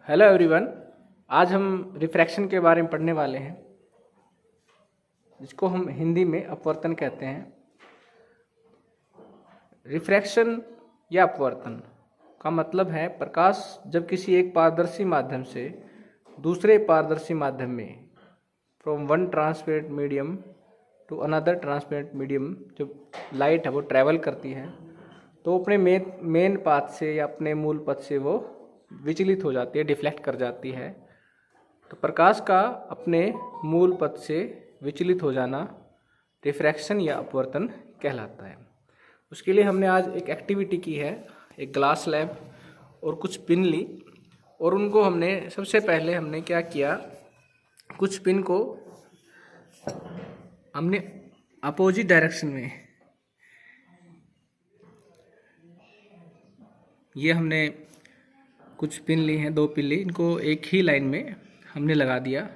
Hello everyone. आज हम refraction के बारे में पढ़ने वाले हैं, जिसको हम हिंदी में अपवर्तन कहते हैं। रिफ्रैक्शन या अपवर्तन का मतलब है प्रकाश जब किसी एक पारदर्शी माध्यम से दूसरे पारदर्शी माध्यम में from one transparent medium to another transparent medium जब लाइट है वो ट्रैवल करती है तो अपने मेन पाथ से या अपने मूल पथ से वो विचलित हो जाती है, डिफ्लेक्ट कर जाती है। तो प्रकाश का अपने मूल पथ से विचलित हो जाना रिफ्रैक्शन या अपवर्तन कहलाता है। उसके लिए हमने आज एक एक्टिविटी की है, एक ग्लास स्लैब और कुछ पिन ली, और उनको हमने सबसे पहले हमने क्या किया, कुछ पिन को हमने अपोजिट डायरेक्शन में, ये हमने कुछ पिन ली हैं, 2 पिन ली, इनको एक ही लाइन में हमने लगा दिया।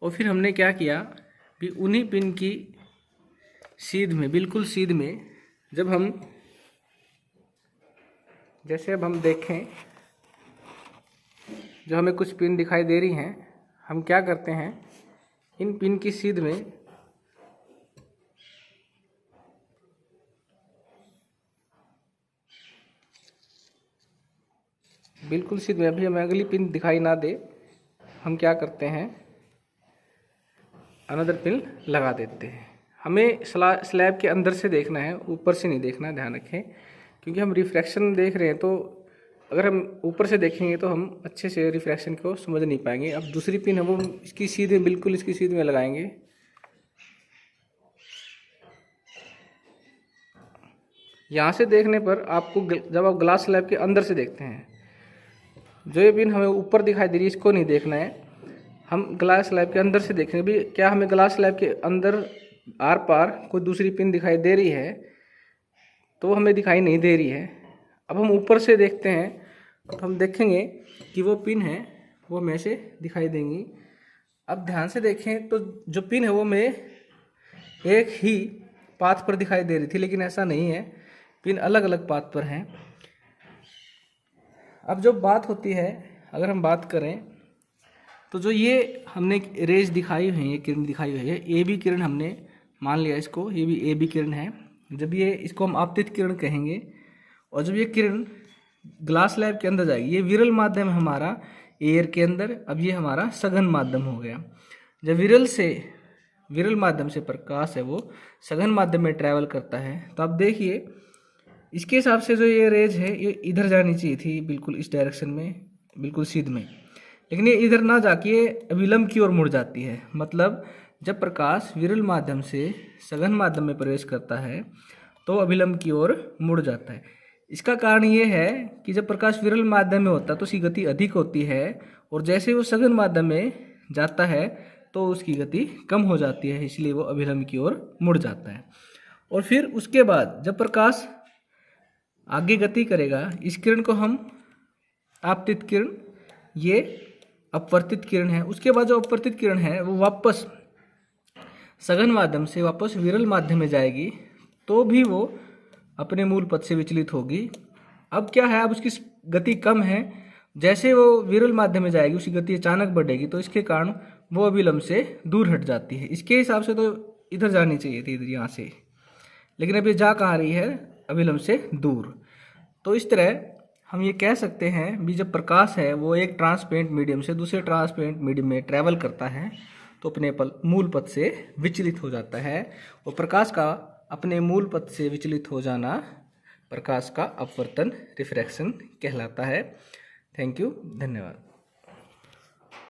और फिर हमने क्या किया कि उन्हीं पिन की सीध में, बिल्कुल सीध में, जब हम जैसे अब हम देखें, जो हमें कुछ पिन दिखाई दे रही हैं, हम क्या करते हैं, इन पिन की सीध में बिल्कुल सीध में, अभी हमें अगली पिन दिखाई ना दे, हम क्या करते हैं, अनदर पिन लगा देते हैं। हमें स्लैब के अंदर से देखना है, ऊपर से नहीं देखना, ध्यान रखें, क्योंकि हम रिफ्रैक्शन देख रहे हैं। तो अगर हम ऊपर से देखेंगे तो हम अच्छे से रिफ्रैक्शन को समझ नहीं पाएंगे। अब दूसरी पिन हम इसकी सीध में, बिल्कुल इसकी सीध में लगाएंगे। यहाँ से देखने पर आपको, जब आप ग्लास स्लैब के अंदर से देखते हैं, जो ये पिन हमें ऊपर दिखाई दे रही है इसको नहीं देखना है, हम ग्लास स्लैब के अंदर से देखेंगे। भी क्या हमें ग्लास स्लैब के अंदर आर पार कोई दूसरी पिन दिखाई दे रही है? तो हमें दिखाई नहीं दे रही है। अब हम ऊपर से देखते हैं तो हम देखेंगे कि वो पिन है वो हमें से दिखाई देंगी। अब ध्यान से देखें तो जो पिन है वो हमें एक ही पाथ पर दिखाई दे रही थी, लेकिन ऐसा नहीं है, पिन अलग अलग पाथ पर हैं। अब जो बात होती है, अगर हम बात करें तो जो ये हमने रेज दिखाई हुई है, ये किरण दिखाई हुई है, ए बी किरण हमने मान लिया इसको, ये भी ए बी किरण है। जब ये, इसको हम आपतित किरण कहेंगे, और जब ये किरण ग्लास स्लैब के अंदर जाएगी, ये विरल माध्यम है हमारा एयर के अंदर, अब ये हमारा सघन माध्यम हो गया। जब विरल माध्यम से प्रकाश है वो सघन माध्यम में ट्रैवल करता है, तो आप देखिए इसके हिसाब से जो ये रेज है ये इधर जानी चाहिए थी, बिल्कुल इस डायरेक्शन में, बिल्कुल सीध में, लेकिन ये इधर ना जाके ये अभिलंब की ओर मुड़ जाती है। मतलब जब प्रकाश विरल माध्यम से सघन माध्यम में प्रवेश करता है तो अभिलंब की ओर मुड़ जाता है। इसका कारण ये है कि जब प्रकाश विरल माध्यम में होता है तो उसकी गति अधिक होती है, और जैसे वो सघन माध्यम में जाता है तो उसकी गति कम हो जाती है, इसलिए वो अभिलंब की ओर मुड़ जाता है। और फिर उसके बाद जब प्रकाश आगे गति करेगा, इस किरण को हम आपतित किरण, ये अपवर्तित किरण है। उसके बाद जो अपवर्तित किरण है वो वापस सघन माध्यम से वापस विरल माध्यम में जाएगी, तो भी वो अपने मूल पथ से विचलित होगी। अब क्या है, अब उसकी गति कम है, जैसे वो विरल माध्यम में जाएगी उसकी गति अचानक बढ़ेगी, तो इसके कारण वो अभिलंब से दूर हट जाती है। इसके हिसाब से तो इधर जानी चाहिए थी, इधर, यहाँ से, लेकिन अब ये जा कहाँ रही है, अभिलंब से दूर। तो इस तरह हम ये कह सकते हैं भी जब प्रकाश है वो एक ट्रांसपेरेंट मीडियम से दूसरे ट्रांसपेरेंट मीडियम में ट्रैवल करता है तो अपने मूल पथ से विचलित हो जाता है, और प्रकाश का अपने मूल पथ से विचलित हो जाना प्रकाश का अपवर्तन, रिफ्रैक्शन कहलाता है। थैंक यू, धन्यवाद।